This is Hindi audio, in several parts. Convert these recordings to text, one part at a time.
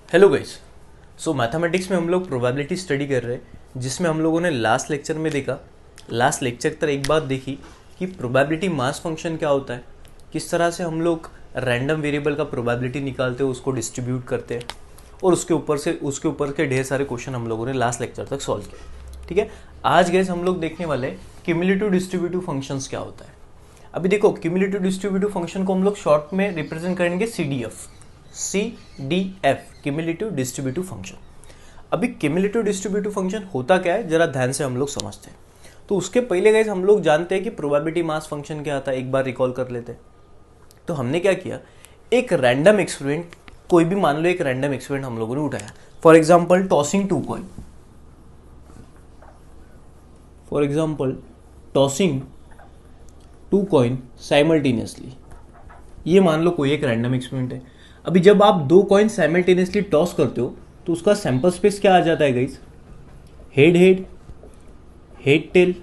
Hello guys. सो मैथमेटिक्स में हम लोग प्रोबेबिलिटी स्टडी कर रहे हैं, जिसमें हम लोगों ने लास्ट लेक्चर में देखा, लास्ट लेक्चर तक एक बात देखी कि प्रोबेबिलिटी मास फंक्शन क्या होता है, किस तरह से हम लोग रैंडम वेरिएबल का प्रोबेबिलिटी निकालते हैं, उसको डिस्ट्रीब्यूट करते हैं और उसके ऊपर के ढेर सारे क्वेश्चन हम लोगों ने लास्ट लेक्चर तक सॉल्व किए। ठीक है, आज गाइस हम लोग देखने वाले क्यूमुलेटिव डिस्ट्रीब्यूटिव फंक्शंस क्या होता है। अभी देखो, क्यूमुलेटिव डिस्ट्रीब्यूटिव फंक्शन को हम लोग शॉर्ट में रिप्रेजेंट करेंगे CDF, क्यूमुलेटिव डिस्ट्रीब्यूटिव फंक्शन। अभी क्यूमुलेटिव डिस्ट्रीब्यूटिव फंक्शन होता क्या है, जरा ध्यान से हम लोग समझते हैं। तो उसके पहले गाइस हम लोग जानते हैं कि प्रोबेबिलिटी मास फंक्शन क्या आता है, एक बार रिकॉल कर लेते हैं। तो हमने क्या किया, एक रैंडम एक्सपेरिमेंट, कोई भी मान लो एक रैंडम एक्सपेरिमेंट हम लोगों ने उठाया। For example tossing two coin simultaneously, ये मान लो कोई एक रैंडम एक्सपेरिमेंट है। अभी जब आप दो कॉइन साइमल्टेनियसली टॉस करते हो तो उसका सैंपल स्पेस क्या आ जाता है guys? Head head, head tail,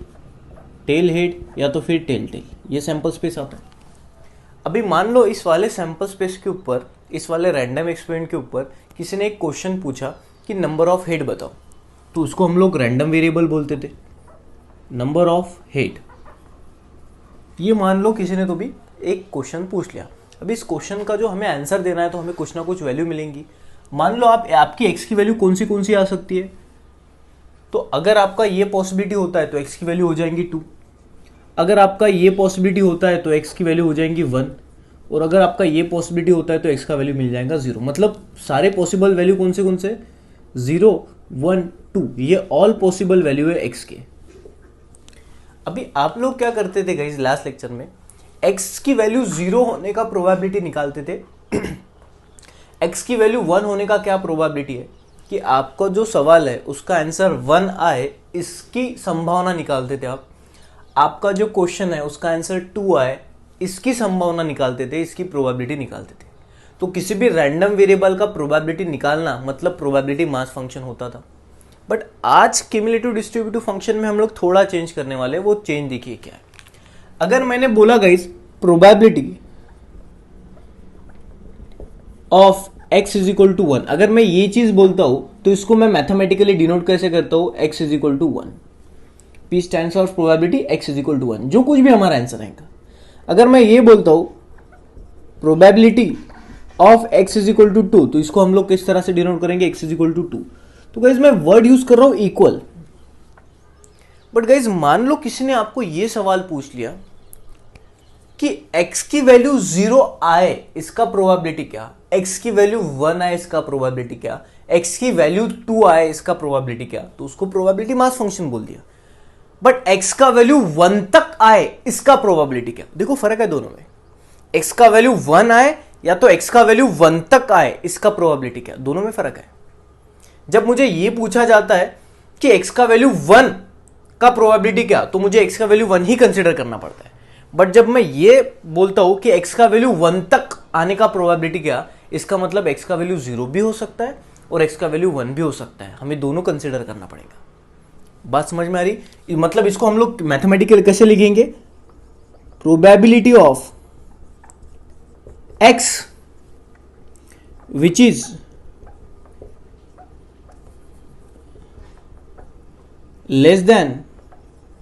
tail head, या तो फिर टेल टेल, ये सैंपल स्पेस आता है। अभी मान लो इस वाले सैंपल स्पेस के ऊपर, इस वाले रैंडम एक्सपेरिमेंट के ऊपर किसी ने एक क्वेश्चन पूछा कि नंबर ऑफ हेड बताओ, तो उसको हम लोग रैंडम वेरिएबल बोलते थे, नंबर ऑफ हेड। ये मान लो किसी ने तो भी एक क्वेश्चन पूछ लिया। अब इस क्वेश्चन का जो हमें आंसर देना है तो हमें कुछ ना कुछ वैल्यू मिलेंगी। मान लो आपकी एक्स की वैल्यू कौन सी आ सकती है। तो अगर आपका ये पॉसिबिलिटी होता है तो एक्स की वैल्यू हो जाएंगी 2, अगर आपका ये पॉसिबिलिटी होता है तो एक्स की वैल्यू हो जाएंगी 1, और अगर आपका ये पॉसिबिलिटी होता है तो एक्स का वैल्यू मिल जाएगा 0। मतलब सारे पॉसिबल वैल्यू कौन से 0, 1, 2, ये ऑल पॉसिबल वैल्यू है एक्स के। अभी आप लोग क्या करते थे गाइस, लास्ट लेक्चर में x की वैल्यू 0 होने का प्रोबेबिलिटी निकालते थे। x की वैल्यू 1 होने का क्या प्रोबेबिलिटी है कि आपका जो सवाल है उसका आंसर 1 आए, इसकी संभावना निकालते थे आप। आपका जो क्वेश्चन है उसका आंसर 2 आए, इसकी संभावना निकालते थे, इसकी प्रोबेबिलिटी निकालते थे। तो किसी भी रैंडम वेरिएबल का प्रोबेबिलिटी निकालना मतलब प्रोबेबिलिटी मास फंक्शन होता था। बट आज क्यूमुलेटिव डिस्ट्रीब्यूटिव फंक्शन में हम लोग थोड़ा चेंज करने वाले हैं। वो चेंज देखिए क्या है। अगर मैंने बोला guys probability of x is equal to 1, अगर मैं ये चीज बोलता हूं तो इसको मैं मैथमेटिकली डिनोट कैसे करता हूं? x is equal to 1, p stands for probability x is equal to 1, जो कुछ भी हमारा आंसर आएगा। अगर मैं ये बोलता हूं probability of x is equal to 2, तो इसको हम लोग किस तरह से डिनोट करेंगे? x is equal to 2। तो गाइस मैं वर्ड यूज कर रहा हूं इक्वल। बट गाइस मान लो किसी ने आपको यह सवाल पूछ लिया कि x की वैल्यू 0 आए, इसका प्रोबेबिलिटी क्या? x की वैल्यू 1 आए, इसका प्रोबेबिलिटी क्या? x की वैल्यू 2 आए, इसका प्रोबेबिलिटी क्या? तो उसको प्रोबेबिलिटी मास फंक्शन बोल दिया। बट x का वैल्यू 1 तक आए, इसका प्रोबेबिलिटी क्या? देखो फर्क है दोनों में। x का वैल्यू 1 आए या तो x का वैल्यू 1 तक आए, इसका प्रोबेबिलिटी क्या? दोनों में फर्क है। जब मुझे यह पूछा जाता है कि x का वैल्यू 1 का प्रोबेबिलिटी क्या, तो मुझे x का वैल्यू 1 ही कंसीडर करना पड़ता है। बट जब मैं ये बोलता हूं कि x का वैल्यू 1 तक आने का प्रोबेबिलिटी क्या, इसका मतलब x का वैल्यू 0 भी हो सकता है और x का वैल्यू 1 भी हो सकता है। हमें दोनों कंसीडर करना पड़ेगा। बात समझ में आ रही? मतलब इसको हम लोग मैथमेटिकली कैसे लिखेंगे? Probability of x which is less than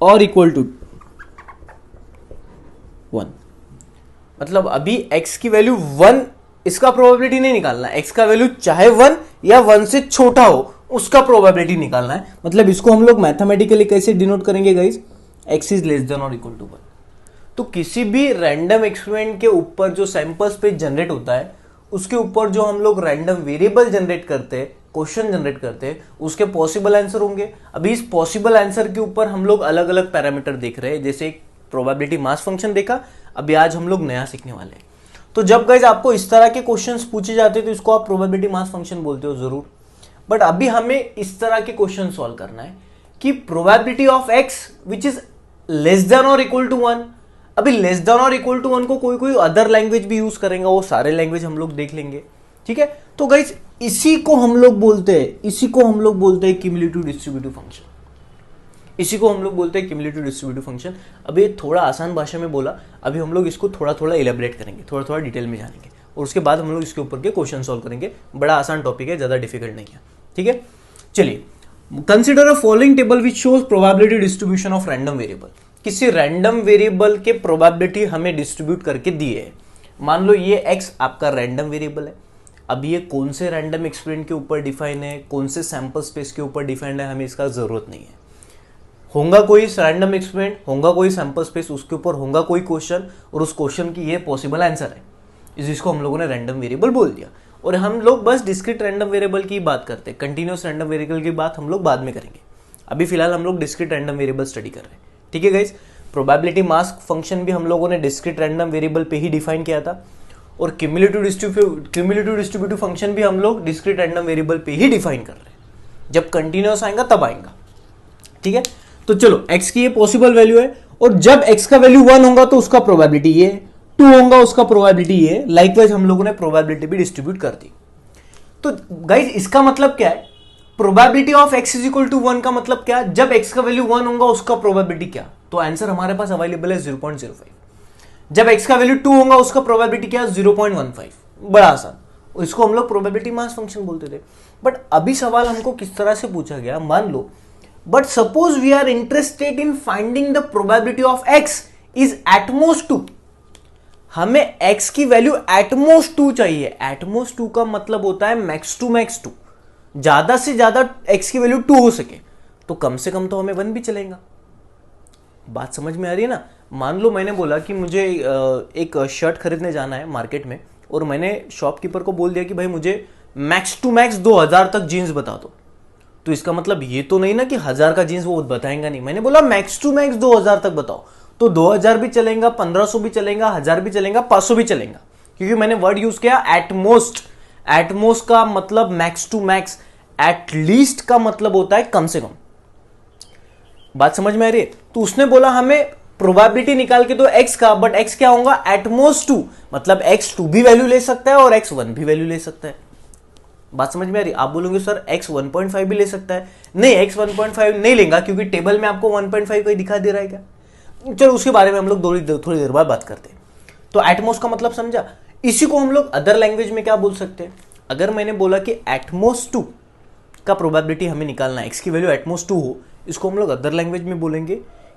और इक्वल टू 1। मतलब अभी x की वैल्यू 1, इसका प्रोबेबिलिटी नहीं निकालना है। x का वैल्यू चाहे 1 या 1 से छोटा हो, उसका प्रोबेबिलिटी निकालना है। मतलब इसको हम लोग मैथमेटिकली कैसे डिनोट करेंगे guys? x is less than और इक्वल टू 1। तो किसी भी रैंडम एक्सपेरिमेंट के ऊपर जो सैंपल स्पेस जनरेट होता है, उसके ऊपर जो हम लोग रैंडम वेरिएबल जनरेट करते हैं, क्वेश्चन जनरेट करते हैं, उसके पॉसिबल आंसर होंगे। अभी इस पॉसिबल आंसर के ऊपर हम लोग अलग अलग पैरामीटर देख रहे हैं, जैसे प्रोबेबिलिटी मास फंक्शन देखा, अभी आज हम लोग नया सीखने वाले हैं। तो जब गाइस आपको इस तरह के क्वेश्चंस पूछे जाते हैं तो इसको आप प्रोबेबिलिटी मास फंक्शन बोलते हो जरूर। बट अभी हमें इस तरह के क्वेश्चन सॉल्व करना है कि probability of x which is less than और इक्वल टू 1। अभी लेस देन और इक्वल टू 1 को कोई अदर लैंग्वेज भी यूज करेंगे, वो सारे लैंग्वेज हम लोग देख लेंगे। ठीक है, तो गाइस इसी को हम लोग बोलते हैं क्यूमुलेटिव डिस्ट्रीब्यूटिव फंक्शन। इसी को हम लोग बोलते हैं क्यूमुलेटिव डिस्ट्रीब्यूटिव फंक्शन। अभी थोड़ा आसान भाषा में बोला, अभी हम लोग इसको थोड़ा थोड़ा इलेबरेट करेंगे, थोड़ा थोड़ा डिटेल में जानेंगे। और उसके बाद हम लोग इसके ऊपर के क्वेश्चन सॉल्व करेंगे। बड़ा आसान टॉपिक है, ज़्यादा डिफिकल्ट नहीं है, ठीक है। चलिए, consider a following table which shows probability distribution of random variable. किसी रैंडम वेरिएबल के प्रोबेबिलिटी हमें डिस्ट्रीब्यूट करके दिए है। मान लो ये x आपका रैंडम वेरिएबल है। अब ये कौन से रैंडम एक्सपेरिमेंट के ऊपर डिफाइन है, कौन से सैंपल स्पेस के ऊपर डिफाइंड है, हमें इसका जरूरत नहीं है। होगा कोई रैंडम एक्सपेरिमेंट, होगा कोई सैंपल स्पेस, उसके ऊपर होगा कोई क्वेश्चन और उस क्वेश्चन की ये पॉसिबल आंसर है, जिसको हम लोगों ने रैंडम वेरिएबल बोल दिया। और हम लोग बस डिस्क्रीट रैंडम वेरिएबल की बात करते हैं, कंटिन्यूअस रैंडम वेरिएबल की बात हम लोग बाद में करेंगे। अभी फिलहाल हम लोग डिस्क्रीट रैंडम वेरिएबल स्टडी कर रहे हैं, ठीक है गाइस। प्रोबेबिलिटी मास फंक्शन भी हम लोगों ने डिस्क्रीट रैंडम वेरिएबल पे ही डिफाइन किया था, और क्यूमुलेटिव डिस्ट्रीब्यूटिव फंक्शन भी हम लोग डिस्क्रीट रैंडम वेरिएबल पे ही डिफाइन कर रहे हैं। जब कंटिन्यूअस आएगा तब आएगा, ठीक है। तो चलो, x की ये पॉसिबल वैल्यू है, और जब x का वैल्यू 1 होगा तो उसका प्रोबेबिलिटी ये, 2 होगा उसका प्रोबेबिलिटी ये। लाइकवाइज हम लोगों ने प्रोबेबिलिटी भी डिस्ट्रीब्यूट कर दी। तो गाइज इसका मतलब क्या है, probability of x is equal to 1 का मतलब क्या, जब x का वैल्यू 1 होगा उसका प्रोबेबिलिटी क्या। तो आंसर हमारे पास अवेलेबल है 0.05। जब x का वैल्यू 2 होगा उसका प्रोबेबिलिटी क्या, 0.15। बड़ा आसान, इसको हम लोग प्रोबेबिलिटी मास फंक्शन बोलते थे। बट अभी सवाल हमको किस तरह से पूछा गया, मान लो, but suppose we are interested in finding the probability of x is at most 2। हमें x की वैल्यू एटमोस्ट 2 चाहिए। एटमोस्ट 2 का मतलब होता है मैक्स टू मैक्स 2, ज्यादा से ज्यादा x की वैल्यू 2 हो सके, तो कम से कम तो हमें 1 भी चलेगा। बात समझ में आ रही है ना। मान लो मैंने बोला कि मुझे एक शर्ट खरीदने जाना है मार्केट में, और मैंने शॉपकीपर को बोल दिया कि भाई मुझे मैक्स टू मैक्स 2000 तक जीन्स बता दो। तो इसका मतलब ये तो नहीं ना कि 1000 का जीन्स वो बताएंगा नहीं। मैंने बोला मैक्स टू मैक्स 2000 तक बताओ, तो 2000 भी चलेगा, 1500 भी चलेगा, 1000 भी चलेगा, 500 भी चलेगा, क्योंकि मैंने वर्ड यूज किया एटमोस्ट। एटमोस्ट का मतलब मैक्स टू मैक्स, एटलीस्ट का मतलब होता है कम से कम। बात समझ में आ रही है। तो उसने बोला हमें प्रोबेबिलिटी निकाल के दो x का, बट x क्या होगा, एटमोस्ट 2, मतलब x 2 भी वैल्यू ले सकता है और x 1 भी वैल्यू ले सकता है। बात समझ में आ रही। आप बोलोगे सर x 1.5 भी ले सकता है। नहीं, x 1.5 नहीं लेगा, क्योंकि टेबल में आपको 1.5 का दिखा दे रहा है क्या। चलो उसके बारे में हम लोग थोड़ी देर बाद बात करते हैं। तो एटमोस्ट का मतलब समझा। इसी को हम लोग अदर लैंग्वेज में क्या बोल सकते हैं। अगर मैंने बोला कि एटमोस्ट 2 का प्रोबेबिलिटी हमें निकालना है, x की वैल्यू एटमोस्ट 2 हो, इसको हम लोग अदर लैंग्वेज में बोलेंगे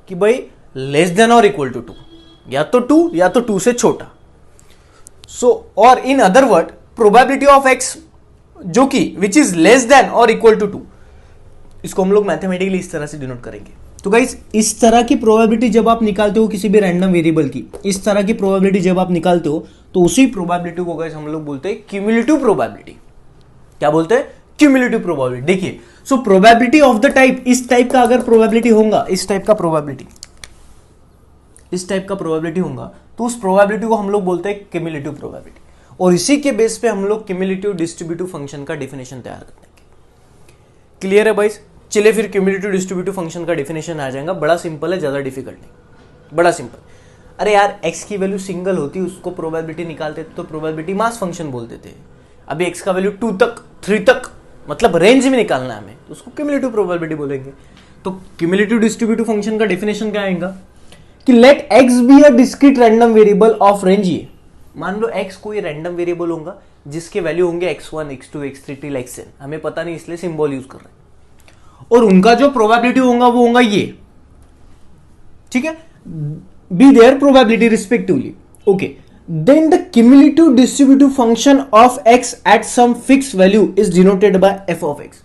कि भाई लेस देन और इक्वल टू 2, या तो 2 या तो 2 से छोटा। सो और in other word probability of x जो कि विच इज लेस देन और इक्वल टू 2, इसको हम लोग मैथमेटिकली इस तरह से डिनोट करेंगे। तो गाइस इस तरह की प्रोबेबिलिटी जब आप निकालते हो किसी भी रैंडम वेरिएबल की, इस तरह की प्रोबेबिलिटी जब आप निकालते हो, तो उसी प्रोबेबिलिटी को गाइस हम लोग बोलते हैं क्यूमुलेटिव प्रोबेबिलिटी। क्या बोलते हैं, क्यूमुलेटिव प्रोबेबिलिटी। देखिए, so probability of the type, इस टाइप का अगर प्रोबेबिलिटी होगा, इस टाइप का प्रोबेबिलिटी होगा, तो उस प्रोबेबिलिटी को हम लोग बोलते हैं क्यूमुलेटिव प्रोबेबिलिटी। और इसी के बेस पे हम लोग क्यूमुलेटिव डिस्ट्रीब्यूटिव फंक्शन का डेफिनेशन तैयार करेंगे। क्लियर है भाई। चलिए फिर क्यूमुलेटिव डिस्ट्रीब्यूटिव फंक्शन का डेफिनेशन आ जाएगा। बड़ा सिंपल है, ज्यादा डिफिकल्ट नहीं, बड़ा सिंपल। अरे यार, x की वैल्यू सिंगल होती, उसको प्रोबेबिलिटी निकालते तो प्रोबेबिलिटी मास फंक्शन बोलते थे। अभी x का वैल्यू 2 तक 3 तक मतलब रेंज में निकालना है हमें, तो उसको क्यूमुलेटिव प्रोबेबिलिटी बोलेंगे। तो क्यूमुलेटिव डिस्ट्रीब्यूटिव फंक्शन का डेफिनेशन क्या आएगा कि let x be a discrete random variable of range. ये मान लो x कोई रैंडम वेरिएबल होगा जिसके वैल्यू होंगे x1 x2 x3 till xn, हमें पता नहीं इसलिए सिंबल यूज कर रहे हैं, और उनका जो प्रोबेबिलिटी होगा वो होगा ये, ठीक है, be their probability respectively. Okay, then the cumulative distributive function of x at some fix value is denoted by f of x।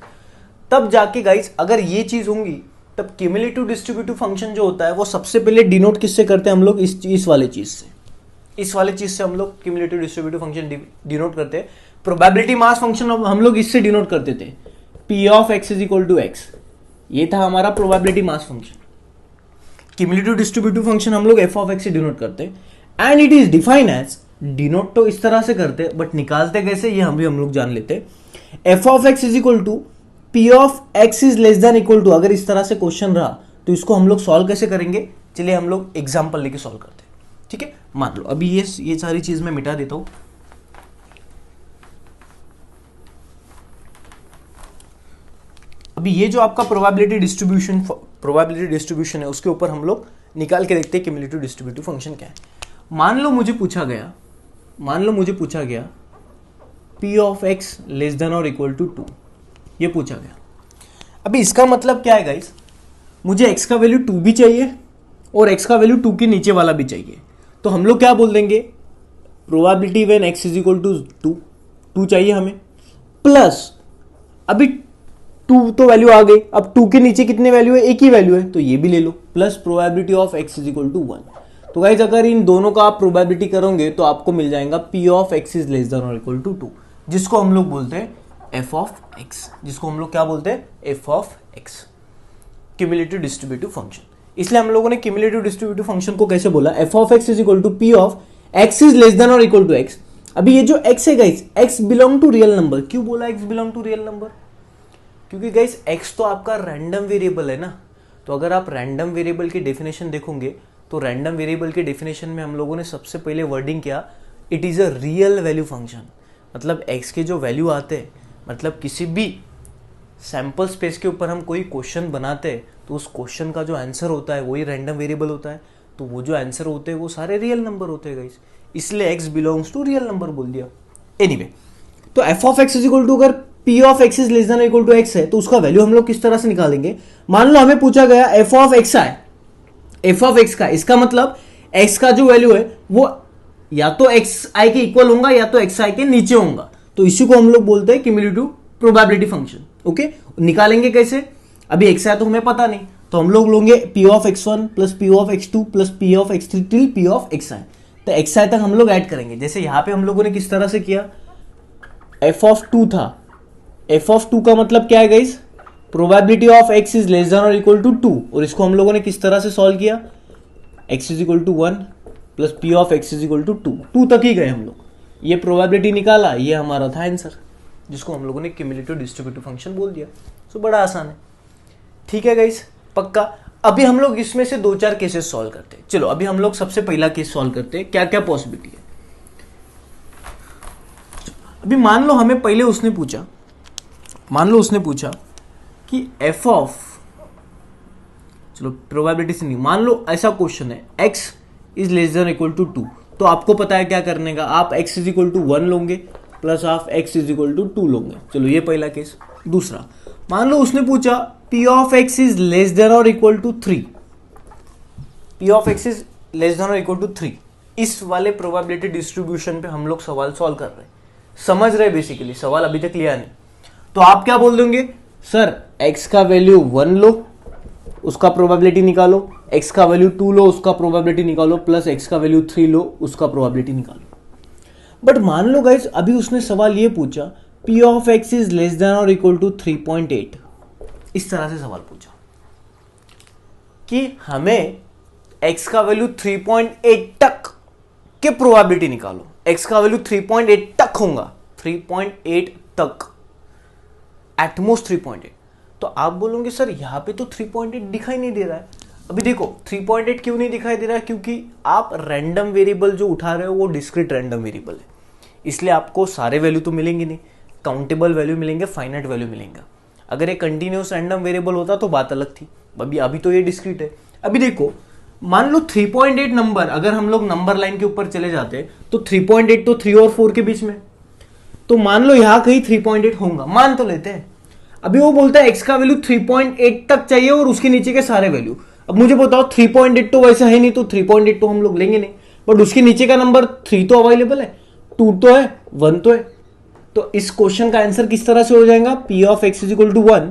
तब जाके गाइस अगर ये चीज होंगी, तब क्यूमुलेटिव डिस्ट्रीब्यूटिव फंक्शन जो होता है वो सबसे पहले डिनोट किससे करते हैं हम लोग, इस वाले चीज से, इस वाले चीज से हम लोग क्यूमुलेटिव डिस्ट्रीब्यूटिव फंक्शन डिनोट करते हैं। प्रोबेबिलिटी मास फंक्शन हम लोग इससे डिनोट करते थे, p of x is equal to x। ये था हमारा probability mass function. Cumulative distributive function हम लोग f ऑफ x से डिनोट करते हैं, and it is define as, denote तो इस तरह से करते हैं बट निकालते कैसे ये हम लोग जान लेते हैं। f of x is equal to p of x is less than equal to, अगर इस तरह से क्वेश्चन रहा तो इसको हम लोग सॉल्व कैसे करेंगे, चलिए हम लोग एग्जाम्पल लेके सॉल्व करते हैं। ठीक है, मान लो अभी ये सारी चीज मैं मिटा देता हूं। अभी ये जो आपका प्रोबेबिलिटी डिस्ट्रीब्यूशन है उसके ऊपर हम लोग निकाल के देखते हैं क्यूमुलेटिव डिस्ट्रीब्यूटिव फंक्शन क्या है। मान लो मुझे पूछा गया मान लो मुझे पूछा गया P of x less than और इक्वल टू 2, ये पूछा गया। अभी इसका मतलब क्या है गाइस, मुझे x का वैल्यू 2 भी चाहिए और x का वैल्यू 2 के नीचे वाला भी चाहिए। तो हम लोग क्या बोल देंगे, probability when x is equal to 2 चाहिए हमें, प्लस अभी 2 तो वैल्यू आ गई, अब 2 के नीचे कितने वैल्यू है, एक ही वैल्यू है, तो ये भी ले लो, plus probability of x is equal to 1। तो गाइज अगर इन दोनों का आप प्रोबेबिलिटी करोगे तो आपको मिल जाएगा P of x is less than और इक्वल टू 2, जिसको हम लोग बोलते हैं f ऑफ x, जिसको हम लोग क्या बोलते हैं, f of x, cumulative distributive function. इसलिए हम लोगों ने क्यूमुलेटिव डिस्ट्रीब्यूटिव फंक्शन को कैसे बोला, f of x is equal to P of x is less than और इक्वल टू x। अभी ये जो x है guys, x belong to real number. क्यों बोला x belong to real number, क्योंकि गाइस x तो आपका रैंडम वेरिएबल है ना। तो अगर आप रैंडम वेरिएबल की डेफिनेशन देखोगे तो रैंडम वेरिएबल के डेफिनेशन में हम लोगों ने सबसे पहले वर्डिंग किया, it is a real value function. मतलब x के जो वैल्यू आते हैं, मतलब किसी भी सैम्पल स्पेस के ऊपर हम कोई क्वेश्चन बनाते हैं तो उस क्वेश्चन का जो आंसर होता है वही रैंडम वेरिएबल होता है। तो वो जो आंसर होते हैं वो सारे रियल नंबर होते हैं गाइस, इसलिए x belongs to real number बोल दिया। एनीवे, तो f of x is equal to, अगर P of x is less than equal to x है तो उसका वैल्यू हम लोग किस तरह से निकालेंगे। मान लो हमें पूछा गया f ऑफ x है, f ऑफ x का, इसका मतलब x का जो वैल्यू है वो या तो xi के इक्वल होगा या तो xi के नीचे होगा। तो इसी को हम लोग बोलते हैं क्यूमुलेटिव प्रोबेबिलिटी फंक्शन। ओके, निकालेंगे कैसे, अभी xi तो हमें पता नहीं, तो हम लोग लेंगे P of x1 plus P of x2 plus P of x3 till P of xi। तो xi तक हम लोग ऐड करेंगे। जैसे यहां पे हम लोगों ने किस तरह से किया, f ऑफ 2 था, f ऑफ 2 का मतलब क्या है guys, probability of x is less than और इक्वल टू 2, और इसको हम लोगों ने किस तरह से सॉल्व किया, x is equal to 1 plus P of x is equal to 2 तक ही गए हम लोग, ये प्रोबेबिलिटी निकाला, ये हमारा था आंसर, जिसको हम लोगों ने क्यूमुलेटिव डिस्ट्रीब्यूटिव फंक्शन बोल दिया। सो बड़ा आसान है, ठीक है गाइस, पक्का। अभी हम लोग इसमें से 2-4 केसेस सॉल्व करते हैं। चलो अभी हम लोग सबसे पहला केस सॉल्व करते हैं, क्या क्या पॉसिबिलिटी है। अभी मान लो हमें पहले उसने पूछा, मान लो उसने पूछा कि f ऑफ, चलो प्रोबेबिलिटी से नहीं, मान लो ऐसा क्वेश्चन है x is less than equal to 2, तो आपको पता है क्या करने का, आप x इज इक्वल टू 1 लोगे प्लस आप x इज इक्वल टू 2 लोगे। चलो ये पहला केस। दूसरा, मान लो उसने पूछा p of x is less than और equal to 3, p of x is less than और इक्वल टू 3, इस वाले प्रोबेबिलिटी डिस्ट्रीब्यूशन पे हम लोग सवाल सॉल्व कर रहे हैं, समझ रहे बेसिकली, सवाल अभी तक लिया नहीं। तो आप क्या बोल देंगे, सर x का वैल्यू 1 लो उसका प्रोबेबिलिटी निकालो, x का वैल्यू 2 लो उसका प्रोबेबिलिटी निकालो, प्लस x का वैल्यू 3 लो उसका प्रोबेबिलिटी निकालो। बट मान लो गाइस अभी उसने सवाल ये पूछा p of x is less than और इक्वल टू 3.8, इस तरह से सवाल पूछा कि हमें x का वैल्यू 3.8 तक के प्रोबेबिलिटी निकालो, x का वैल्यू 3.8 तक होगा, 3.8 तक, एटमोस्ट 3.8। तो आप बोलोगे सर यहाँ पे तो 3.8 दिखाई नहीं दे रहा है। अभी देखो 3.8 क्यों नहीं दिखाई दे रहा है, क्योंकि आप रैंडम वेरिएबल जो उठा रहे हो वो डिस्क्रीट रैंडम वेरिएबल है, इसलिए आपको सारे वैल्यू तो मिलेंगे नहीं, काउंटेबल वैल्यू मिलेंगे, फाइनाइट वैल्यू मिलेंगे। अगर ये कंटिन्यूस रैंडम वेरिएबल होता तो बात अलग थी, अभी तो ये डिस्क्रीट है। अभी देखो मान लो 3.8 नंबर, अगर हम लोग नंबर लाइन के ऊपर चले जाते तो 3.8 तो 3 और 4 के बीच में, तो मान लो यहां कहीं 3.8 होगा, मान तो लेते हैं। अभी वो बोलता है x का वैल्यू 3.8 तक चाहिए और उसके नीचे के सारे वैल्यू। अब मुझे बताओ 3.8 तो वैसा है नहीं, तो 3.8 तो हम लोग लेंगे नहीं, बट उसके नीचे का नंबर 3 तो अवेलेबल है, 2 तो है, 1 तो है। तो इस क्वेश्चन का आंसर किस तरह से हो जाएगा, p of x is equal to 1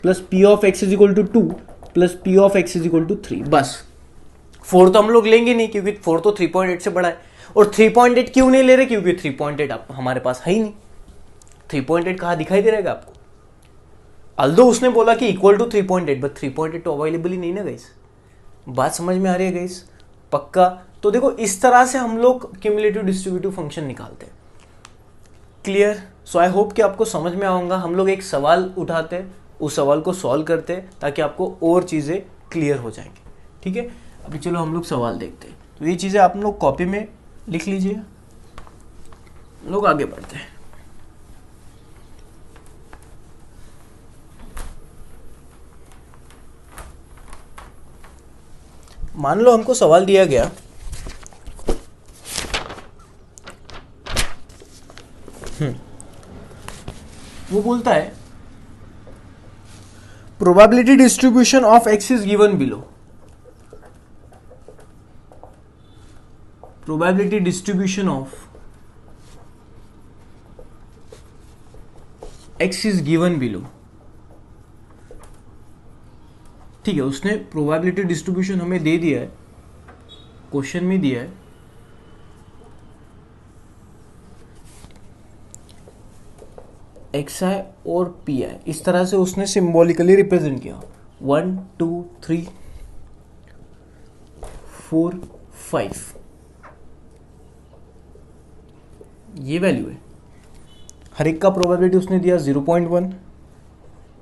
plus p of x is equal to 2 plus p of x is equal to 3। बस 4 तो हम लोग लेंगे नहीं, क्योंकि 4 तो 3.8 से बड़ा है। और 3.8 क्यों नहीं ले रहे, क्योंकि 3.8 हमारे पास है ही नहीं। 3.8 कहाँ दिखाई दे रहेगा आपको, अल्दो उसने बोला कि इक्वल टू 3.8, बट 3.8 तो अवेलेबल ही नहीं ना गाइस। बात समझ में आ रही है गाइस, पक्का। तो देखो इस तरह से हम लोग क्यूमुलेटिव डिस्ट्रीब्यूटिव फंक्शन निकालते हैं। क्लियर? सो आई होप कि आपको समझ में आऊंगा। हम लोग एक सवाल उठाते हैं, उस सवाल को सॉल्व करते हैं, ताकि आपको और चीज़ें क्लियर हो जाएंगी। ठीक है, अभी चलो हम लोग सवाल देखते हैं। तो ये चीज़ें आप लोग कॉपी में लिख लीजिए, लोग आगे बढ़ते हैं। मान लो हमको सवाल दिया गया वो बोलता है probability distribution of x is given below. Probability distribution of x is given below. ठीक है, उसने प्रोबेबिलिटी डिस्ट्रीब्यूशन हमें दे दिया है, क्वेश्चन में दिया है. एक्स आई और पी आई, इस तरह से उसने सिंबॉलिकली रिप्रेजेंट किया. 1 2 3 4 5 ये वैल्यू है. हर एक का प्रोबेबिलिटी उसने दिया 0.1,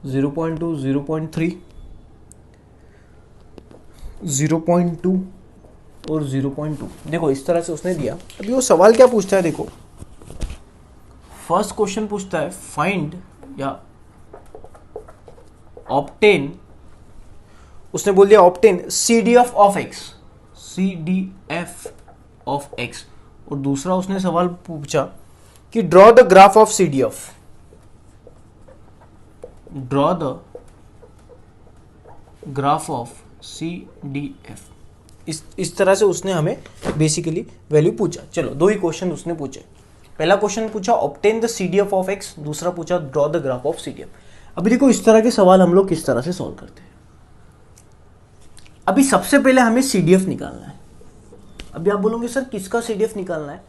0.2, 0.3, 0.2 और 0.2. देखो इस तरह से उसने दिया. अभी वो सवाल क्या पूछता है, देखो फर्स्ट क्वेश्चन पूछता है फाइंड या ऑब्टेन. उसने बोल दिया obtain CDF of x, CDF of x. और दूसरा उसने सवाल पूछा कि draw the graph of CDF, draw the graph of CDF. इस तरह से उसने हमें बेसिकली वैल्यू पूछा. चलो दो ही क्वेश्चन उसने पूछे. पहला क्वेश्चन पूछा obtain the CDF of x, दूसरा पूछा draw the graph of CDF. अभी देखो इस तरह के सवाल हम लोग किस तरह से सॉल्व करते हैं. अभी सबसे पहले हमें CDF निकालना है. अभी आप बोलोगे सर किसका CDF निकालना है,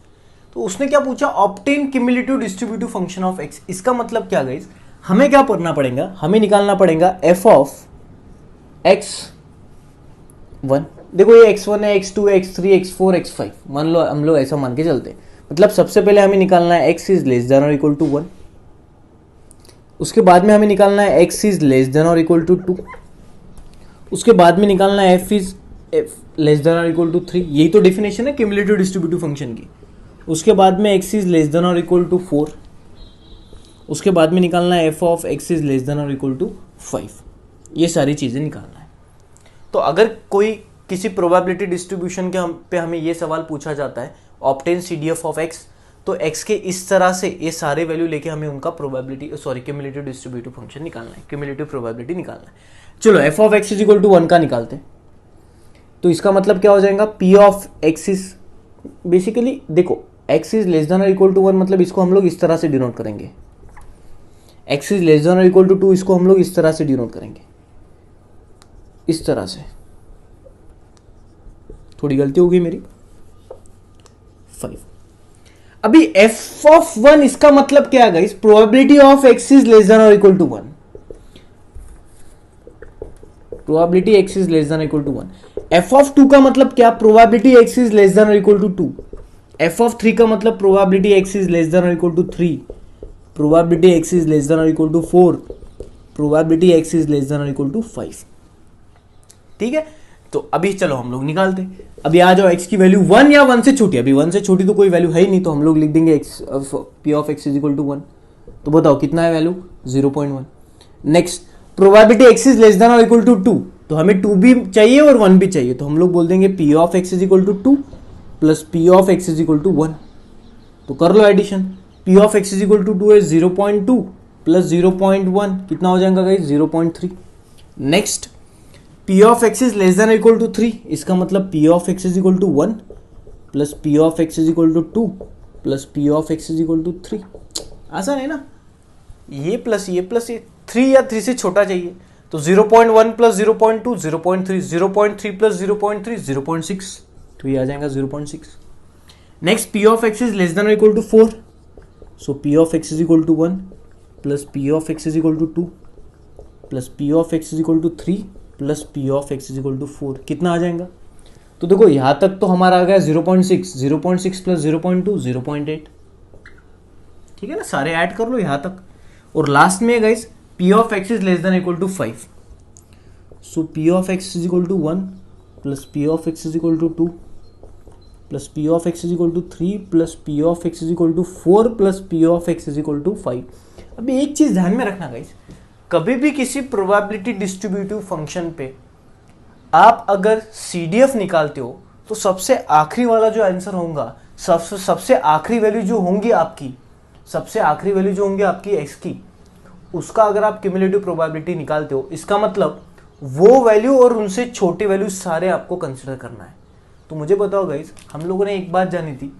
तो उसने क्या पूछा obtain cumulative distributive function of x. इसका मतलब क्या गाइस, हमें क्या करना पड़ेगा, हमें निकालना पड़ेगा f ऑफ x1. देखो ये x1 है, x2 है, x3, x4, x5 मान लो, हम लोग ऐसा मान के चलते हैं. मतलब सबसे पहले हमें निकालना है x इज लेस देन और इक्वल टू 1. उसके बाद में हमें निकालना है x इज लेस देन और इक्वल टू 2. उसके बाद में निकालना है f इज लेस देन और इक्वल टू 3. यही तो डेफिनेशन है क्यूमुलेटिव डिस्ट्रीब्यूटिव फंक्शन की. उसके बाद में x इज लेस देन और इक्वल टू 4. उसके बाद में निकालना है f of x is less than और इक्वल टू 5. ये सारी चीज़ें निकालना है. तो अगर कोई किसी प्रोबेबिलिटी डिस्ट्रीब्यूशन के पे हमें ये सवाल पूछा जाता है ऑब्टेन CDF ऑफ x, तो x के इस तरह से ये सारे वैल्यू लेके हमें उनका क्यूमुलेटिव डिस्ट्रीब्यूटिव फंक्शन निकालना है, क्यूमुलेटिव प्रोबेबिलिटी निकालना है. चलो f of x is equal to 1 का निकालते हैं. तो इसका मतलब क्या हो जाएगा, p of x is basically, देखो x इज लेस देन और इक्वल टू 1 मतलब इसको हम लोग इस तरह से डिनोट करेंगे. x इज लेस देन और इक्वल टू 2 इसको हम लोग इस तरह से डिनोट करेंगे, इस तरह से. थोड़ी गलती हो गई मेरी. 5. अभी f ऑफ 1 इसका मतलब क्या है guys, probability of x is less than और equal to 1. Probability x is less than equal to 1. f of 2 का मतलब क्या, probability x is less than और इक्वल टू 2. f ऑफ 3 का मतलब probability x is less than और equal to 3. Probability x is less than और equal to 4. Probability x is less than और इक्वल टू 5. ठीक है, तो अभी चलो हम लोग निकालते हैं. अभी आ जाओ x की वैल्यू 1 या 1 से छोटी. अभी 1 से छोटी तो कोई वैल्यू है ही नहीं, तो हम लोग लिख देंगे p of x is equal to 1. तो बताओ कितना है value, 0.1. Next probability x is less than और इक्वल टू 2, तो हमें 2 भी चाहिए और 1 भी चाहिए, तो हम लोग बोल देंगे p of x is equal to 2 plus p of x is equal to 1. तो कर लो addition. p of x is equal to 2 है 0.2 प्लस 0.1 कितना हो जाएगा guys, 0.3. Next p of x is less than equal to 3, इसका मतलब p of x is equal to 1 plus p of x is equal to 2 plus p of x is equal to 3. आसान है ना, ये प्लस ये 3 या 3 से छोटा चाहिए, तो 0.1 प्लस 0.2 0.3, 0.3 प्लस 0.3 0.6, तो ये आ जाएगा 0.6. Next p of x is less than equal to 4, so p of x is equal to 1 plus p of x is equal to 2 plus p of x is equal to 3 plus p of x is equal to 4. कितना आ जाएगा, तो देखो यहां तक तो हमारा आ गया 0.6, 0.6 प्लस 0.2 0.8. ठीक है ना, सारे ऐड कर लो यहां तक. और लास्ट में guys p of x is less than equal to 5, so p of x is equal to 1 plus p of x is equal to 2 plus p of x is equal to 3 plus p of x is equal to 4 plus p of x is equal to 5. अभी एक चीज ध्यान में रखना गाइस, कभी भी किसी प्रोबेबिलिटी डिस्ट्रीब्यूटिव फंक्शन पे आप अगर CDF निकालते हो तो सबसे आखिरी वाला जो आंसर होगा, सबसे आखिरी वैल्यू जो होंगी आपकी, सबसे आखिरी वैल्यू जो होंगे आपकी एक्स की, उसका अगर आप क्यूमुलेटिव प्रोबेबिलिटी निकालते हो, इसका मतलब वो वैल्यू और उनसे छोटे वैल्यू सारे आपको कंसिडर करना है। तो मुझे बताओ गाइस, हम लोगों ने एक बात जानी थी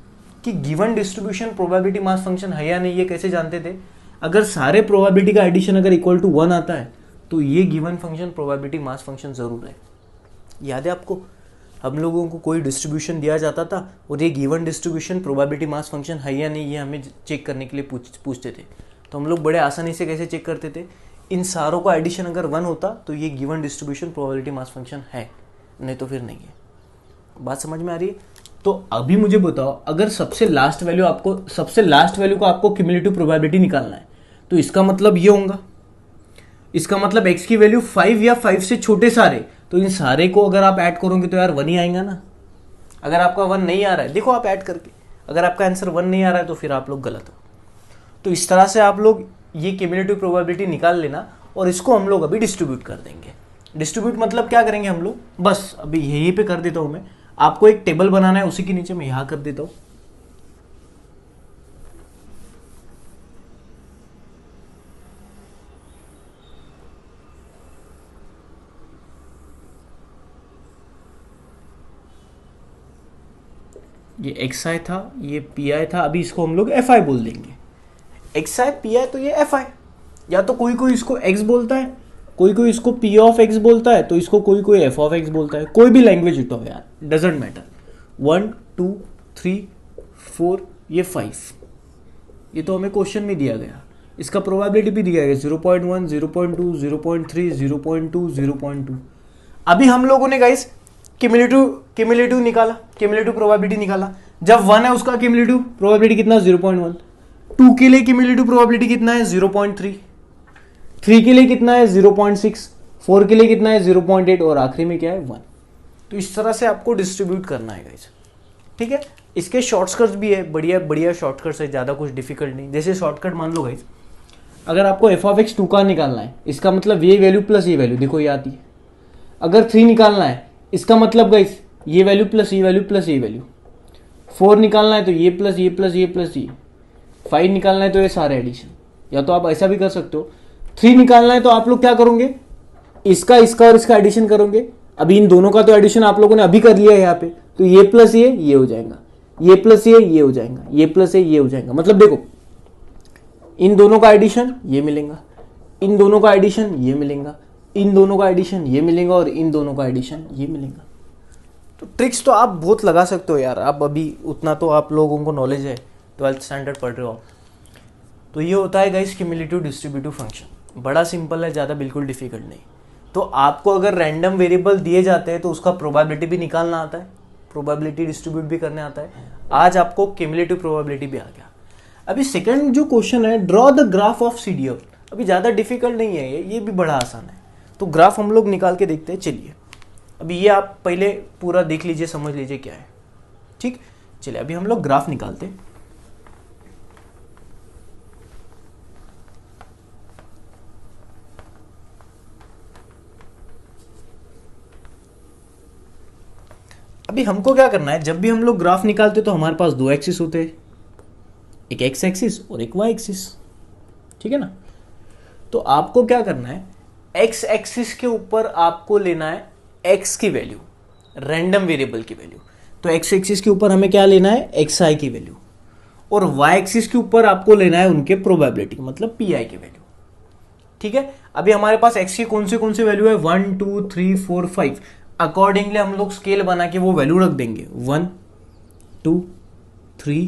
कि given distribution probability mass function है या नहीं, ये कैसे जानते थे? अगर सारे प्रोबेबिलिटी का एडिशन अगर इक्वल टू 1 आता है तो ये given function probability mass function जरूर है। याद है आपको, हम लोगों को कोई डिस्ट्रीब्यूशन दिया जाता था और ये given distribution probability mass function है या नहीं, ये हमें चेक करने के लिए पूछते थे। तो हम लोग बड़े आसानी से कैसे चेक करते थे, इन सारों का एडिशन अगर 1 होता तो ये given distribution probability mass function है, नहीं तो फिर नहीं है। बात समझ में आ रही है? तो अभी मुझे बताओ, अगर सबसे लास्ट वैल्यू को आपको क्यूमुलेटिव प्रोबेबिलिटी निकालना है, तो इसका मतलब ये होगा, इसका मतलब x की वैल्यू 5 या 5 से छोटे सारे, तो इन सारे को अगर आप ऐड करोगे तो यार 1 ही आएगा ना। अगर आपका 1 नहीं आ रहा है, देखो आप ऐड करके, अगर आपका आंसर 1 नहीं आ रहा है तो फिर आप लोग गलत हो। तो इस तरह से आप लोग ये क्यूमुलेटिव प्रोबेबिलिटी निकाल लेना, और इसको हम लोग अभी डिस्ट्रीब्यूट कर देंगे। डिस्ट्रीब्यूट मतलब क्या करेंगे हम लोग, बस अभी यहीं पे कर देता हूं मैं, आपको एक टेबल बनाना है, उसी के नीचे मैं यहां कर देता हूं। ये एक्स आई था, ये पी आई था, अभी इसको हम लोग एफ आई बोल देंगे। एक्स आई पी आई तो ये एफ आई, या तो कोई कोई इसको एक्स बोलता है, कोई कोई इसको पी ऑफ एक्स बोलता है, तो इसको कोई कोई एफ ऑफ एक्स बोलता है। कोई भी लैंग्वेज उठाओ यार, डजेंट मैटर। 1 2 3 4 ये 5, ये तो हमें क्वेश्चन में दिया गया। इसका प्रोबेबिलिटी भी दिया गया 0.1 0.2 0.3 0.2 0.2। अभी हम लोगों ने गाइस क्यूमुलेटिव निकाला, क्यूमुलेटिव प्रोबेबिलिटी निकाला। जब 1 है उसका क्यूमुलेटिव प्रोबेबिलिटी कितना, 0.1। 2 के लिए क्यूमुलेटिव प्रोबेबिलिटी कितना है, 0.3। 3 के लिए कितना है, 0.6। 4 के लिए कितना है, 0.8, और आखिरी में क्या है, 1। तो इस तरह से आपको डिस्ट्रीब्यूट करना है गाइस, ठीक है। इसके शॉर्टकट्स भी है, बढ़िया बढ़िया शॉर्टकट्स है, ज़्यादा कुछ डिफिकल्ट नहीं। जैसे शॉर्टकट मान लो गाइस, अगर आपको एफ ऑफ एक्स 2 का निकालना है, इसका मतलब ये वैल्यू प्लस ये वैल्यू, देखो ये आती है। अगर 3 निकालना है, इसका मतलब गाइस ये वैल्यू प्लस ये वैल्यू प्लस ये वैल्यू। 4 निकालना है तो ये प्लस ये प्लस ये प्लस ये। 5 निकालना है तो ये सारे एडिशन, या तो आप ऐसा भी कर सकते हो। 3 निकालना है तो आप लोग क्या करोगे, इसका और इसका एडिशन करोगे। अभी इन दोनों का तो एडिशन आप लोगों ने अभी कर लिया है यहाँ पे, तो ये प्लस ये हो जाएगा, ये प्लस ये हो जाएगा, ये प्लस ये हो जाएगा। मतलब देखो, इन दोनों का एडिशन ये मिलेगा, इन दोनों का एडिशन ये मिलेगा, इन दोनों का एडिशन ये मिलेगा, और इन दोनों का एडिशन ये मिलेगा। तो ट्रिक्स तो आप बहुत लगा सकते हो यार, आप अभी उतना तो आप लोगों को नॉलेज है, 12th स्टैंडर्ड पढ़ रहे हो आप। तो ये होता है गाइस क्यूमुलेटिव डिस्ट्रीब्यूटिव फंक्शन, बड़ा सिंपल है, ज़्यादा बिल्कुल डिफिकल्ट नहीं। तो आपको अगर रैंडम वेरिएबल दिए जाते हैं तो उसका प्रोबेबिलिटी भी निकालना आता है, प्रोबेबिलिटी डिस्ट्रीब्यूट भी करने आता है। आज आपको क्यूमुलेटिव प्रोबेबिलिटी भी आ गया। अभी सेकंड जो क्वेश्चन है, draw the graph of CDF. अभी ज़्यादा डिफिकल्ट नहीं है ये भी बड़ा आसान है। तो ग्राफ हम लोग निकाल के देखते हैं। चलिए अभी ये आप पहले पूरा देख लीजिए, समझ लीजिए क्या है, ठीक। चलिए अभी हम लोग ग्राफ निकालते हैं। अभी हमको क्या करना है, जब भी हम लोग ग्राफ निकालते तो हमारे पास 2 एक्सिस होते हैं, एक एक्स एक्सिस और एक वाई एक्सिस, ठीक है ना। तो आपको क्या करना है, एक्स एक्सिस के ऊपर आपको लेना है एक्स की वैल्यू, रैंडम वेरिएबल की वैल्यू। तो एक्स एक्सिस के ऊपर हमें क्या लेना है, एक्स आई की वैल्यू, और वाई एक्सिस के ऊपर आपको लेना है उनके प्रोबेबिलिटी, मतलब पी आई की वैल्यू, ठीक है। अभी हमारे पास एक्स की कौन से वैल्यू है, 1 2 3 4 5। अकॉर्डिंगली हम लोग स्केल बना के वो वैल्यू रख देंगे, 1 2 3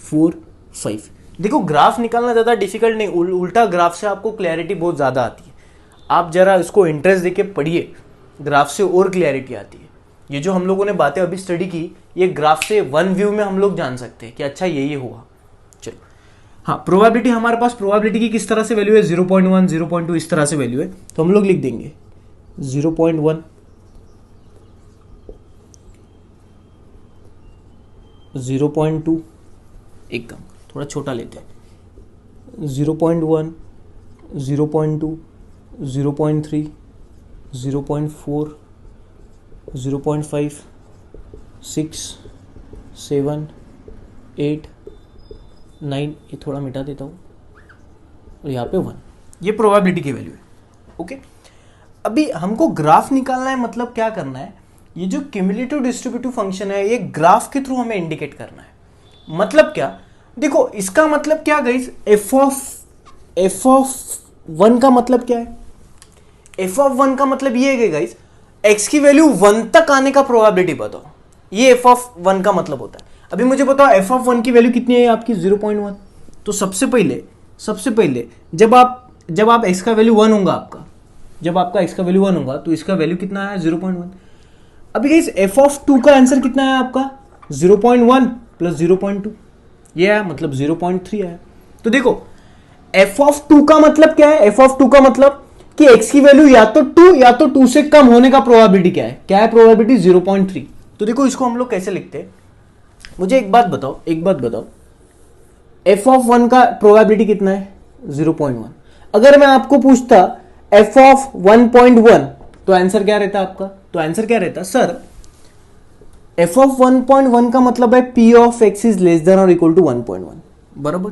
4 5। देखो ग्राफ निकालना ज़्यादा डिफिकल्ट नहीं, उल्टा ग्राफ से आपको क्लैरिटी बहुत ज़्यादा आती है। आप जरा इसको इंटरेस्ट देके पढ़िए, ग्राफ से और क्लैरिटी आती है। ये जो हम लोगों ने बातें अभी स्टडी की, ये ग्राफ से वन व्यू में हम लोग जान सकते हैं कि अच्छा ये हुआ। चलो हाँ, प्रोबेबिलिटी हमारे पास, प्रोबेबिलिटी की किस तरह से वैल्यू है, 0.1 0.2 इस तरह से वैल्यू है। तो हम लोग लिख देंगे 0.1 0.2, एक कम थोड़ा छोटा लेते हैं, 0.1 0.2 0.3 0.4 0.5 6 7 8 9, ये थोड़ा मिटा देता हूँ, और यहाँ पे 1, ये प्रोबेबिलिटी की वैल्यू है। ओके, अभी हमको ग्राफ निकालना है, मतलब क्या करना है, ये जो क्यूमुलेटिव डिस्ट्रीब्यूटिव फंक्शन है ये ग्राफ के थ्रू हमें इंडिकेट करना है। मतलब क्या, देखो इसका मतलब क्या गाइस, एफ ऑफ 1 का मतलब क्या है, एफ ऑफ 1 का मतलब ये है गाइस, एक्स की वैल्यू 1 तक आने का प्रोबेबिलिटी बताओ, ये एफ ऑफ 1 का मतलब होता है। अभी मुझे बताओ एफ ऑफ 1 की वैल्यू कितनी है आपकी, 0.1। तो सबसे पहले जब आप एक्स का वैल्यू 1 होगा आपका, जब आपका एक्स का वैल्यू 1 होगा तो इसका वैल्यू कितना है, 0.1। अभी गाइस एफ ऑफ 2 का आंसर कितना है आपका, 0.1 प्लस 0.2, ये है मतलब 0.3 है। तो देखो एफ ऑफ 2 का मतलब क्या है, एफ ऑफ 2 का मतलब कि x की वैल्यू या तो 2 या तो 2 से कम होने का प्रोबेबिलिटी क्या है प्रोबेबिलिटी 0.3। तो देखो इसको हम लोग कैसे लिखते हैं, मुझे एक बात बताओ, एफ ऑफ 1 का प्रोबेबिलिटी कितना है, 0.1। अगर मैं आपको पूछता एफ ऑफ 1.1 तो आंसर क्या रहता आपका, तो आंसर क्या रहता सर, एफ ऑफ 1.1 का मतलब है P of x is less than और इक्वल टू 1.1, बराबर।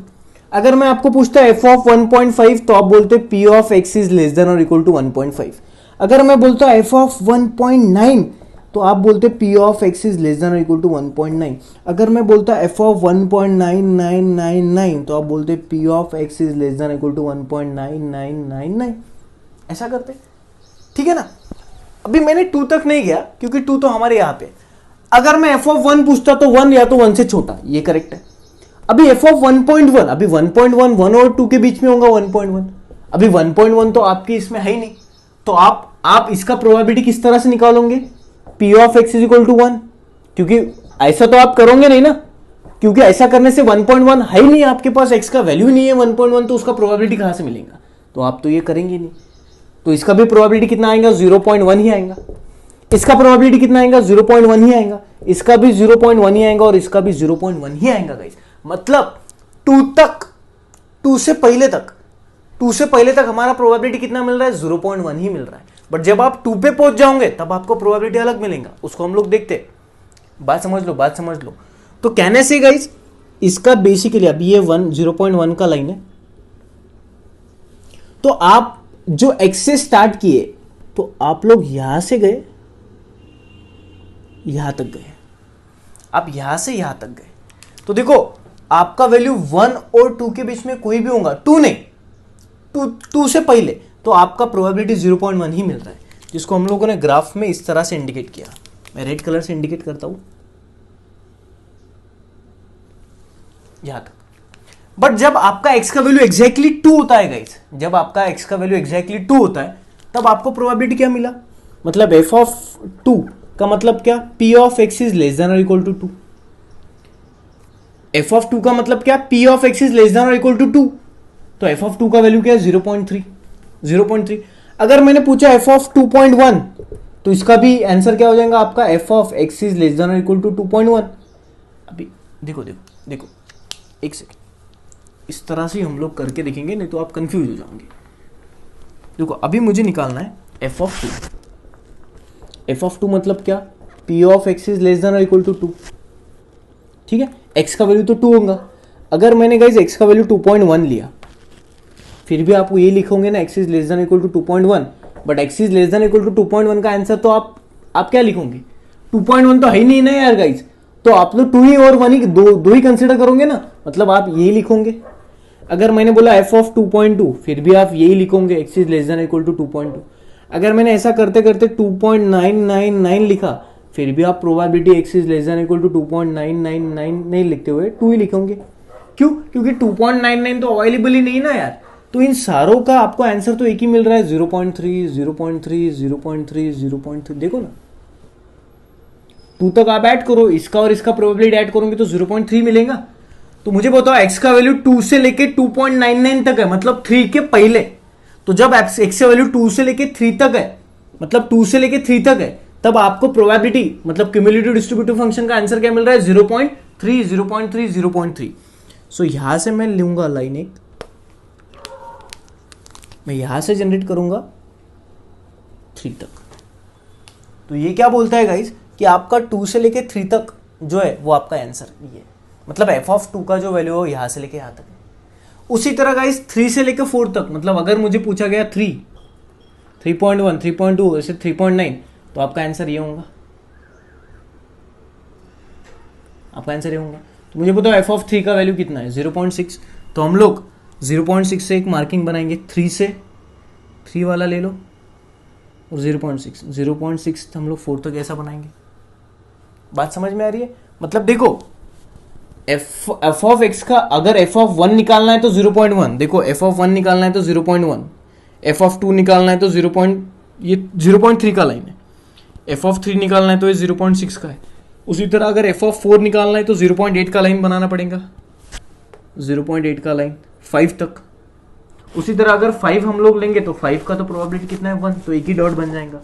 अगर मैं आपको पूछता एफ ऑफ 1.5 तो आप बोलते p of x is less than और इक्वल टू 1.5। अगर मैं बोलता एफ ऑफ 1.9 तो आप बोलते p of x is less than और इक्वल टू 1.9। अगर मैं बोलता एफ ऑफ 1.9999 तो आप बोलते p of x is less than equal to 1.9999। ऐसा करते, ठीक है ना। अभी मैंने 2 तक नहीं गया क्योंकि 2 तो हमारे यहाँ पे। अगर मैं एफ ऑफ 1 पूछता तो 1 या तो 1 से छोटा, ये करेक्ट है। अभी एफ ऑफ 1.1, अभी 1.1 1 और 2 के बीच में होगा 1.1। अभी 1.1 तो आपकी इसमें है ही नहीं, तो आप इसका प्रोबेबिलिटी किस तरह से निकालोगे, p of x is equal to 1, क्योंकि ऐसा तो आप करोगे नहीं ना, क्योंकि ऐसा करने से 1.1 है ही नहीं आपके पास, एक्स का वैल्यू ही नहीं है 1.1, तो उसका प्रोबेबिलिटी कहां से मिलेगा, तो आप तो ये करेंगे नहीं। तो इसका भी प्रोबेबिलिटी कितना आएगा, 0.1 ही आएगा। इसका प्रोबेबिलिटी कितना आएगा, 0.1 ही आएगा। इसका भी 0.1 ही आएगा और इसका भी 0.1 ही आएगा गाइस। मतलब 2 से पहले तक हमारा प्रोबेबिलिटी कितना मिल रहा है, 0.1 ही मिल रहा है। बट जब आप 2 पे पहुंच जाओगे तब आपको प्रोबेबिलिटी अलग मिलेगा, उसको हम लोग देखते हैं। बात समझ लो। तो कहने से गाइस इसका बेसिकली अभी ये 0.1 का लाइन है, तो आप जो x से स्टार्ट किए तो आप लोग यहां से गए, यहां तक गए, आप यहां से यहां तक गए। तो देखो आपका वैल्यू 1 और 2 के बीच में कोई भी होगा, 2 नहीं, 2 से पहले, तो आपका प्रोबेबिलिटी 0.1 ही मिल रहा है, जिसको हम लोगों ने ग्राफ में इस तरह से इंडिकेट किया। मैं रेड कलर से इंडिकेट करता हूं यहां तक। बट जब आपका x का वैल्यू एग्जैक्टली 2 होता है गाइस, जब आपका x का वैल्यू एग्जैक्टली 2 होता है तब आपको प्रोबेबिलिटी क्या मिला, मतलब f ऑफ 2 का मतलब क्या, p of x is less than और इक्वल टू 2। f ऑफ 2 का मतलब क्या, p of x is less than और इक्वल टू 2, तो f ऑफ 2 का वैल्यू क्या है, 0.3। अगर मैंने पूछा f ऑफ 2.1 तो इसका भी आंसर क्या हो जाएगा आपका, f of x is less than और इक्वल टू 2.1। अभी देखो एक सेकेंड, इस तरह से हम लोग करके देखेंगे, नहीं तो आप कंफ्यूज हो जाओगे। देखो अभी मुझे निकालना है f ऑफ 2। f ऑफ 2 मतलब क्या, p of x is less than और इक्वल टू 2, ठीक है। x का वैल्यू तो 2 होगा। अगर मैंने गाइस x का वैल्यू 2.1 लिया, फिर भी आपको ये लिखोगे ना x is less than equal to 2.1, but x is less than equal to 2.1 का आंसर तो आप क्या लिखोगे, 2.1 तो है ही नहीं ना यार गाइस, तो आप लोग 2 ही और 1 ही दो ही कंसिडर करोगे ना, मतलब आप यही लिखोगे। अगर मैंने बोला f ऑफ 2.2 फिर भी आप यही लिखोगे, x is less than equal to 2.2। अगर मैंने ऐसा करते करते 2.999 लिखा, फिर भी आप probability x is less than equal to 2.999 नहीं लिखते हुए 2 ही लिखोगे। क्यों, क्योंकि 2.99 तो अवेलेबल ही नहीं ना यार। तो इन सारों का आपको आंसर तो एक ही मिल रहा है, 0.3 0.3 0.3 0.3। देखो ना 2 तक आप ऐड करो, इसका और इसका प्रोबेबिलिटी ऐड करोगे तो 0.3 मिलेगा। तो मुझे बताओ x का वैल्यू 2 से लेके 2.99 तक है, मतलब 3 के पहले। तो जब x का वैल्यू 2 से लेके 3 तक है, मतलब 2 से लेके 3 तक है, तब आपको प्रोबेबिलिटी मतलब क्यूमुलेटिव डिस्ट्रीब्यूटिव फंक्शन का आंसर क्या मिल रहा है, 0.3 0.3 0.3। सो यहां से मैं लूंगा लाइन एक, मैं यहां से जनरेट करूंगा 3 तक। तो ये क्या बोलता है गाइस कि आपका 2 से लेके 3 तक जो है वो आपका आंसर ये है। मतलब एफ ऑफ 2 का जो वैल्यू हो यहाँ से लेके यहाँ तक है। उसी तरह गाइस 3 से लेकर 4 तक, मतलब अगर मुझे पूछा गया 3, 3.1, 3.2 ऐसे 3.9, तो आपका आंसर ये होगा, आपका आंसर ये होगा। तो मुझे बताओ एफ ऑफ 3 का वैल्यू कितना है, 0.6। तो हम लोग 0.6 से एक मार्किंग बनाएंगे, 3 से 3 वाला ले लो और 0.6 हम लोग 4 तक ऐसा बनाएंगे। बात समझ में आ रही है? मतलब देखो एफ ऑफ एक्स का अगर एफ ऑफ 1 निकालना है तो 0.1, देखो एफ ऑफ 1 निकालना है तो 0.1, एफ ऑफ 2 निकालना है तो 0.3 का लाइन है, एफ ऑफ 3 निकालना है तो ये 0.6 का है। उसी तरह अगर एफ ऑफ 4 निकालना है तो 0.8 का लाइन बनाना पड़ेगा, 0.8 का लाइन 5 तक। उसी तरह अगर 5 हम लोग लेंगे तो 5 का तो प्रोबेबिलिटी कितना है 1, तो एक ही डॉट बन जाएगा।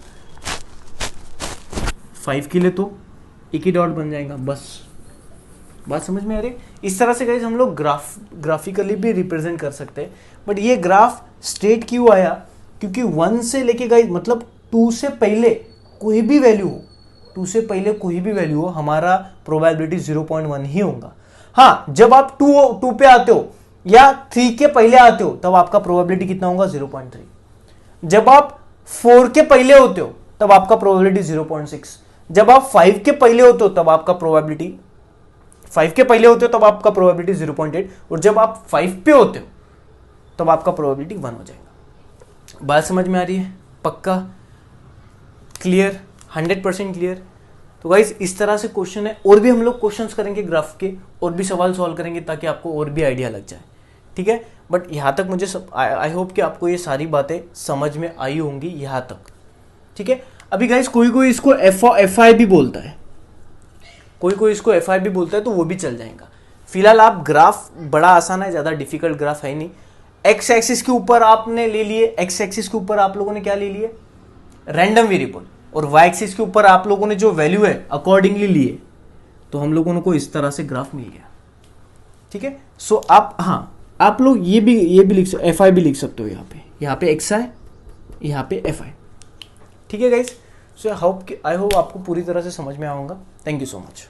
5 के लिए तो एक ही डॉट बन जाएगा, बस। बात समझ में आ रही है? इस तरह से गाइस हम लोग ग्राफिकली भी रिप्रेजेंट कर सकते हैं। बट ये ग्राफ स्ट्रेट क्यों आया? क्योंकि 1 से लेके गाइस मतलब 2 से पहले कोई भी वैल्यू हो, 2 से पहले कोई भी वैल्यू हो, हमारा प्रोबेबिलिटी 0.1 ही होगा। हाँ, जब आप 2 पे आते हो या 3 के पहले आते हो तब आपका प्रोबेबिलिटी कितना होगा, 0.3। जब आप 4 के पहले होते हो तब आपका प्रोबेबिलिटी 0.6। जब आप 5 के पहले होते हो तब आपका प्रोबेबिलिटी 5 के पहले होते हो तब आपका प्रोबेबिलिटी 0.8, और जब आप 5 पे होते हो तब आपका प्रोबेबिलिटी 1 हो जाएगा। बात समझ में आ रही है? पक्का क्लियर, 100% क्लियर। तो गाइस इस तरह से क्वेश्चन है, और भी हम लोग क्वेश्चंस करेंगे ग्राफ के, और भी सवाल सॉल्व करेंगे ताकि आपको और भी आइडिया लग जाए, ठीक है। बट यहाँ तक मुझे आई होप कि आपको ये सारी बातें समझ में आई होंगी यहाँ तक, ठीक है। अभी गाइस कोई इसको एफ आई भी बोलता है, कोई इसको एफ आई भी बोलता है, तो वो भी चल जाएगा। फिलहाल आप ग्राफ बड़ा आसान है, ज़्यादा डिफिकल्ट ग्राफ है नहीं। एक्स एक्सिस के ऊपर आपने ले लिए, एक्स एक्सिस के ऊपर आप लोगों ने क्या ले लिए, रैंडम वेरिएबल, और वाई एक्सिस के ऊपर आप लोगों ने जो वैल्यू है अकॉर्डिंगली लिए, तो हम लोगों को इस तरह से ग्राफ मिल गया, ठीक है। सो आप, हाँ, आप लोग ये भी लिख सकते, एफ आई भी लिख सकते हो यहाँ पे एक्स आई, यहाँ पे एफ आई, ठीक है गाइस। सो आई होप आपको पूरी तरह से समझ में आऊँगा। Thank you so much.